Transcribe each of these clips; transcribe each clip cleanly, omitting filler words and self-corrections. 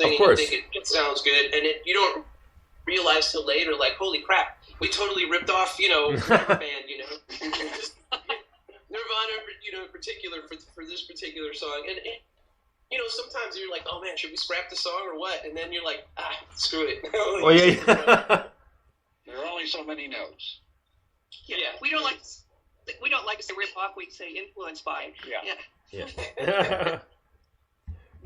something and you think it sounds good, and you don't realize till later, like, holy crap, we totally ripped off, whatever band, just Nirvana, in particular for this particular song, and sometimes you're like, oh man, should we scrap the song or what? And then you're like, screw it. Oh yeah. There are only so many notes. Yeah. We don't like to say rip off. We say influenced by. Yeah.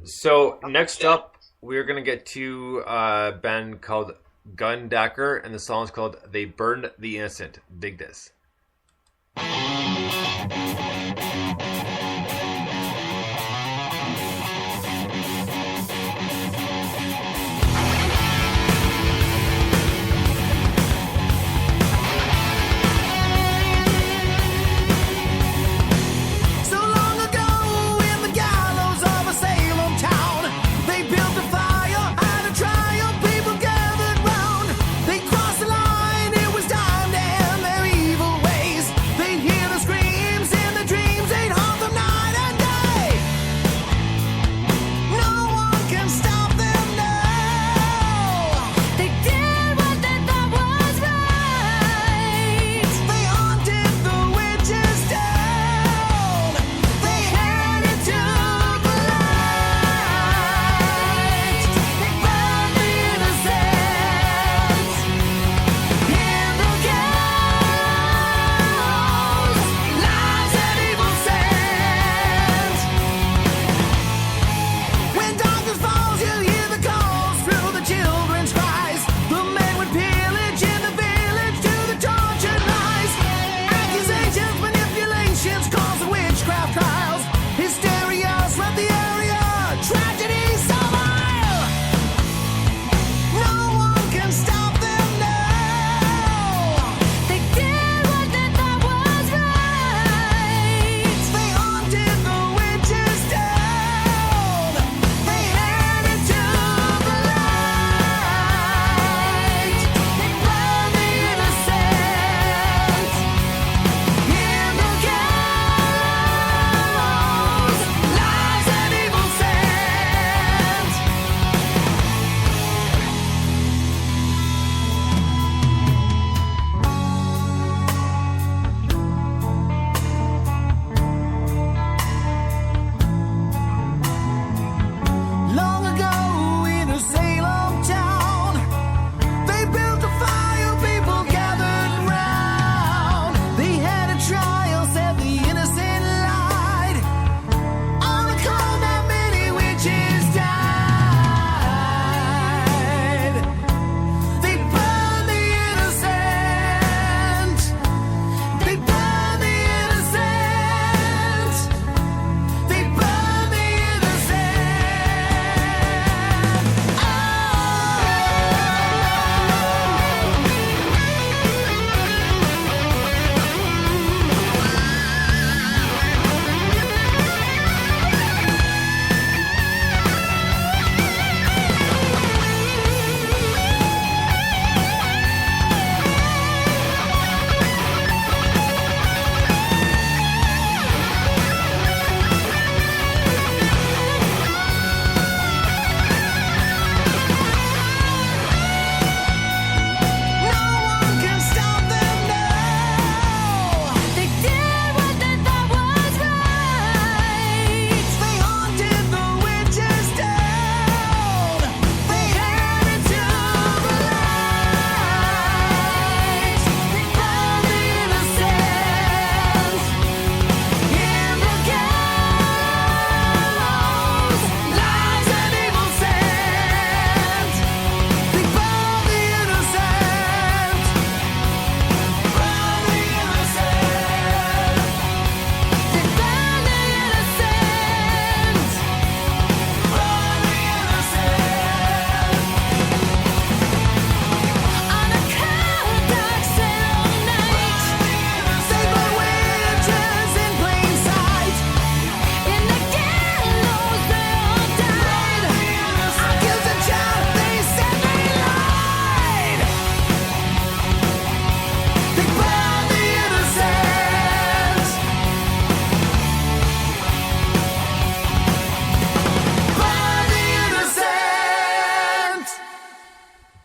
So next up, we're gonna get to a band called Gundacker, and the song is called "They Burned the Innocent." Dig this. Evil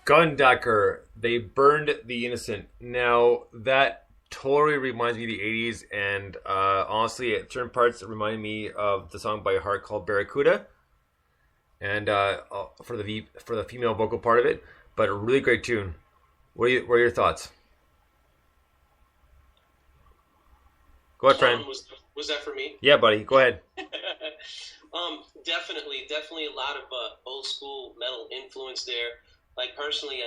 Gundacker, They Burned the Innocent. Now, that totally reminds me of the 80s, and honestly, at certain parts, it reminded me of the song by Heart called Barracuda, and for the female vocal part of it, but a really great tune. What are your thoughts? Go ahead, friend. Was that for me? Yeah, buddy. Go ahead. Definitely a lot of old school metal influence there. Like personally,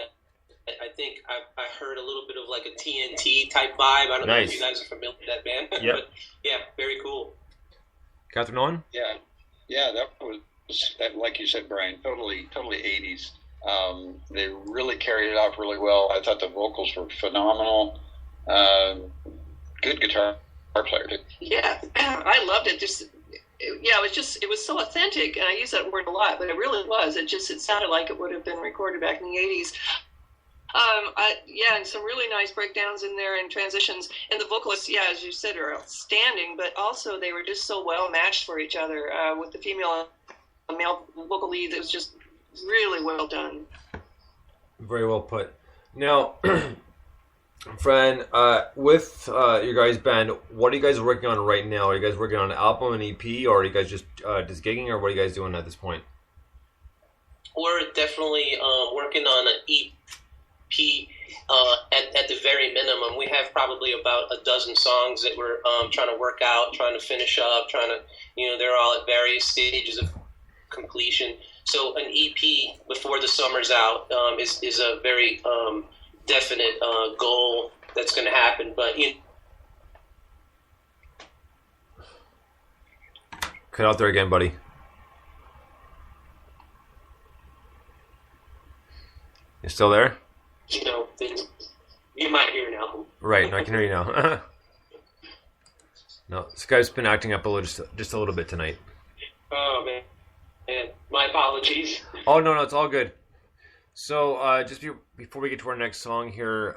I think I heard a little bit of like a TNT type vibe. I don't know if you guys are familiar with that band. Yep. But yeah, very cool. Catherine Owen? Yeah, that was that, like you said, Brian. Totally 80s. They really carried it off really well. I thought the vocals were phenomenal. Good guitar player too. Yeah, I loved it. It was so authentic, and I use that word a lot, but it really was. It sounded like it would have been recorded back in the 80s. And some really nice breakdowns in there and transitions. And the vocalists, as you said, are outstanding, but also they were just so well matched for each other. With the female and male vocal lead, it was just really well done. Very well put. Now, Fran, with your guys' band, what are you guys working on right now? Are you guys working on an album, an EP, or are you guys just gigging, or what are you guys doing at this point? We're definitely working on an EP at the very minimum. We have probably about a dozen songs that we're trying to work out, trying to finish up, they're all at various stages of completion. So an EP before the summer's out is a very definite goal that's going to happen. But cut out there again, buddy. You still there? You might hear now. Right, no, I can hear you now. No, Skype's been acting up just a little bit tonight. Oh man, my apologies. Oh no, it's all good. So just before we get to our next song here,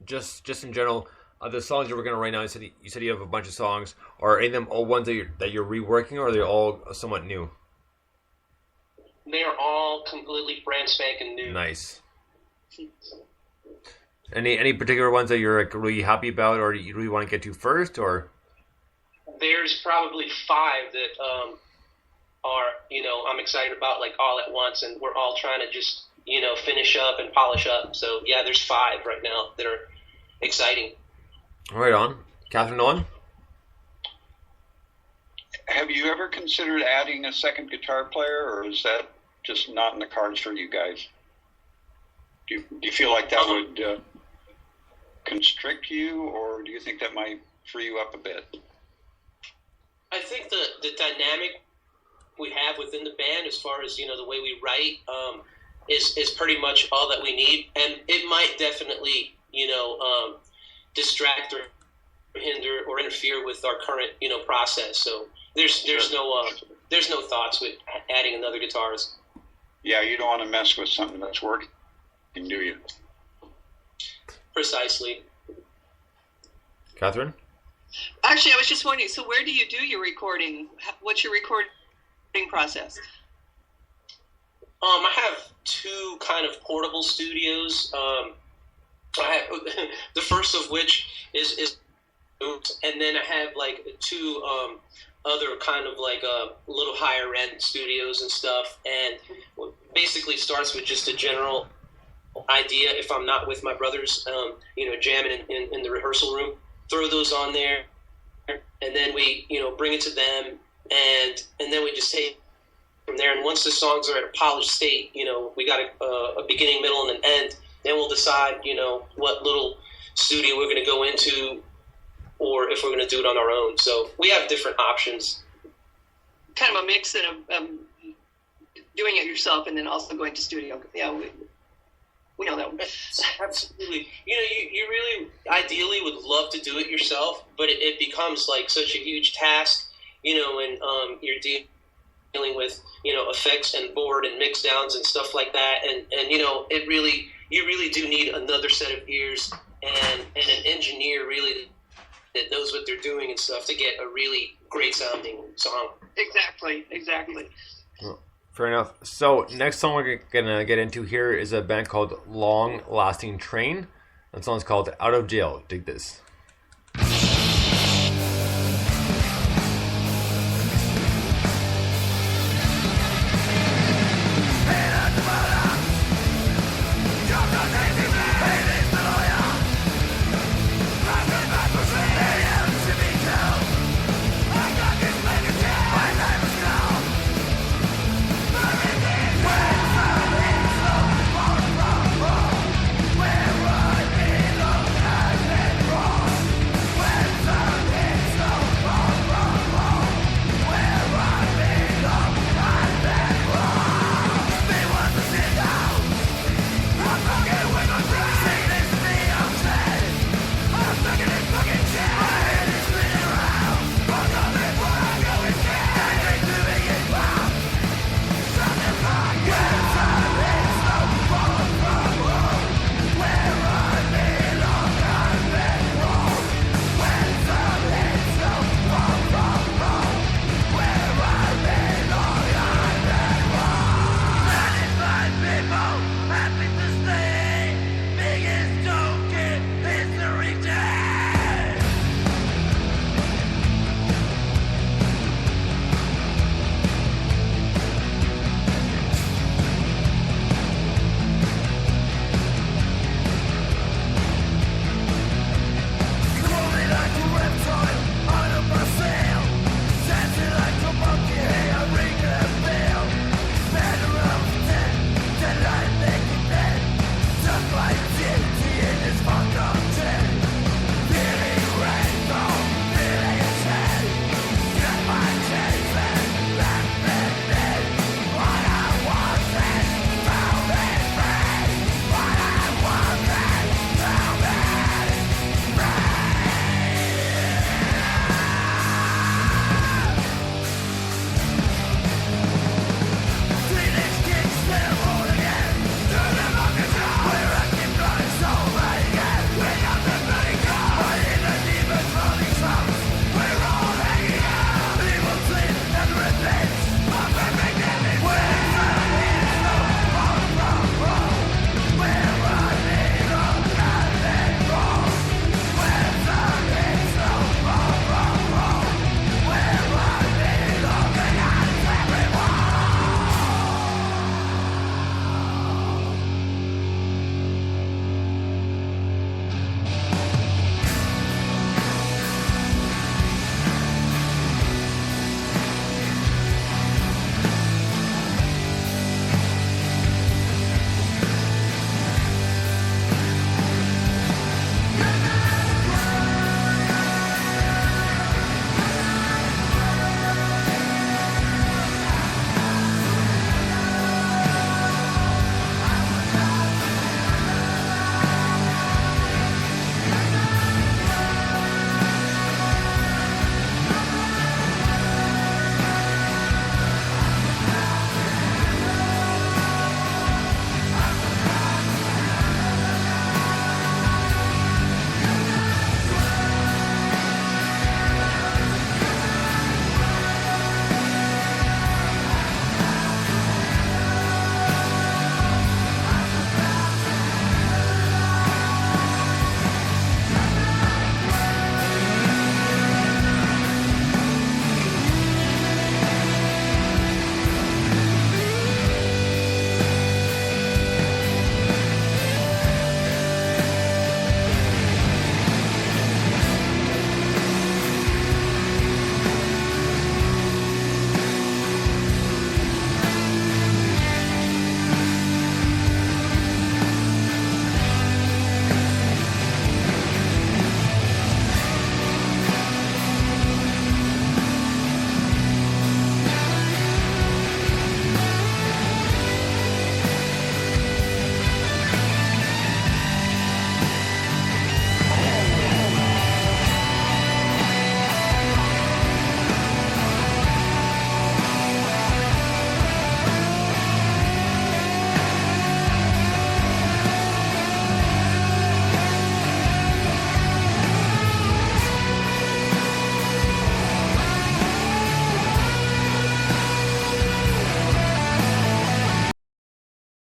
just in general, the songs you're working on right now, you said you have a bunch of songs. Are any of them all ones that you're reworking, or are they all somewhat new? They are all completely brand spanking new. Nice. Any particular ones that you're like really happy about, or you really want to get to first, or? There's probably 5 that are I'm excited about like all at once, and we're all trying to just finish up and polish up. So yeah, there's 5 right now that are exciting. Right on, Catherine Nolan. Have you ever considered adding a second guitar player, or is that just not in the cards for you guys? Do you feel like that would constrict you, or do you think that might free you up a bit? I think the dynamic we have within the band, as far as the way we write, is pretty much all that we need, and it might definitely distract or hinder or interfere with our current process. So there's no thoughts with adding another guitarist. Yeah, you don't want to mess with something that's working, do you? Precisely. Catherine? Actually, I was just wondering, so where do you do your recording? What's your recording process? I have 2 kind of portable studios. I have the first of which is and then I have like 2 other kind of like little higher end studios and stuff, and basically starts with just a general idea. If I'm not with my brothers, jamming in the rehearsal room, throw those on there, and then we bring it to them, and then we just take from there. And once the songs are at a polished state, we got a beginning, middle, and an end. Then we'll decide what little studio we're going to go into, or if we're going to do it on our own. So we have different options. Kind of a mix of doing it yourself and then also going to studio. Yeah, we know that one. Absolutely. You really ideally would love to do it yourself, but it becomes like such a huge task, and you're dealing with, effects and board and mix downs and stuff like that. And you really do need another set of ears and an engineer really that knows what they're doing and stuff to get a really great sounding song. Exactly. Well, Fair enough. So next song we're gonna get into here is a band called Long Lasting Train. That song's called Out of Jail. Dig this.